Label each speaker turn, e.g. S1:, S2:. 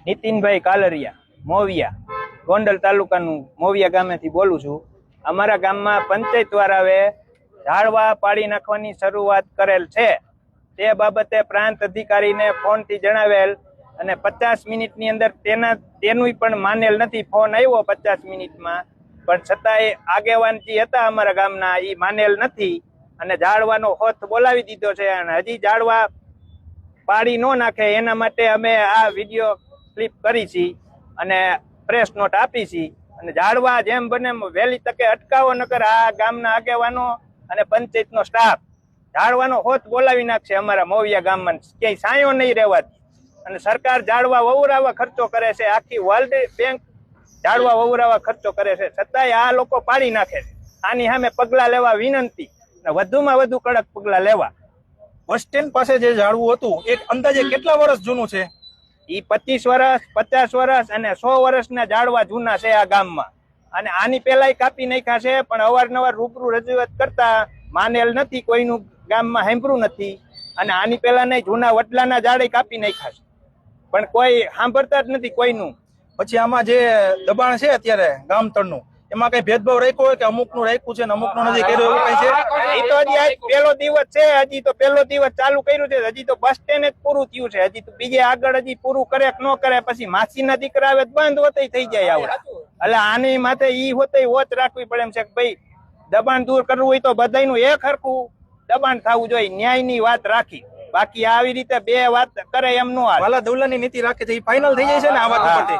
S1: નીતિનભાઈ કાલરિયા, મોવિયા, ગોંડલ તાલુકાનું મોવિયા ગામેથી બોલું છું. અમારા ગામમાં પંચાયત દ્વારાએ ઝાડવા પાડી નાખવાની શરૂઆત કરેલ છે. તે બાબતે પ્રાંત અધિકારીને ફોનથી જણાવેલ અને 50 મિનિટની અંદર તેનું પણ માનેલ નથી. ફોન આવ્યો 50 મિનિટમાં, પણ છતાંય આગેવાન જે હતા અમારા ગામના એ માનેલ નથી અને ઝાડવાનો હોથ બોલાવી દીધો છે અને હજી ઝાડવા પાડી ન નાખે એના માટે અમે આ વિડીયો ક્લિપ કરી છે અને પ્રેસ નોટ આપી છે. અને ઝાડવા જેમ બને વહેલી તકે અટકાવો, નકર આ ગામના આગેવાનો અને પંચાયતનો સ્ટાફ ઝાડવાનો હોથ બોલાવી નાખશે અમારા મોવિયા ગામમાં. ક્યાંય સાયો નહીં રહેવાતી. અને સરકાર ઝાડવા વવરાવા ખર્ચો કરે છે, આખી વર્લ્ડ બેંક ઝાડવા વવરાવા ખર્ચો કરે છે, છતાંય આ લોકો પાડી નાખે છે. આની સામે પગલા લેવા વિનંતી, વધુમાં વધુ કડક પગલા લેવા.
S2: બસ સ્ટેન્ડ પાસે જે ઝાડવું હતું એ અંદાજે કેટલા વર્ષ જૂનું છે?
S1: ઈ 25 વર્ષ, 50 વર્ષ અને 100 વર્ષના ઝાડવા જૂના છે આ ગામમાં. અને આની પેલાય કાપી નાખ્યા છે, પણ અવારનવાર રૂબરૂ રજૂઆત કરતા માનેલ નથી, કોઈનું ગામમાં સાંભળ્યું નથી. અને આની પેલા નહીં, જૂના વડલાના ઝાડે કાપી નાખ્યા છે, પણ કોઈ સાંભળતા જ નથી કોઈનું.
S2: પછી આમાં જે દબાણ છે અત્યારે ગામ તળનું, એમાં કઈ ભેદભાવ રાખ્યો હોય કે અમુકનું રાખ્યું છે ને અમુકનું નથી કર્યું, એવું કઈ છે?
S1: એ તો હજી આજ પહેલો દિવસ છે, હજી તો પહેલો દિવસ ચાલુ કર્યું છે. હજી તો બસ સ્ટેન્ડ જ પૂરું થયું છે, હજી તો બીજે આગળ હજી પૂરું કરે કે ન કરે, પછી માસીના દીકરા આવે બંધ હોતે થઈ જાય આવડે. એટલે આની માથે ઈ હોતે વોચ રાખવી પડે એમ છે કે ભાઈ દબાણ દૂર કરવું હોય તો બધાયનું એક હરખું દબાણ થવું જોઈએ, ન્યાયની વાત રાખી. બાકી આવી રીતે બે વાત કરે એમ ન હાલે.
S2: વાલા દવલાની નીતિ રાખે છે, એ ફાઇનલ થઈ જાય છે ને આ વાત ઉપરથી?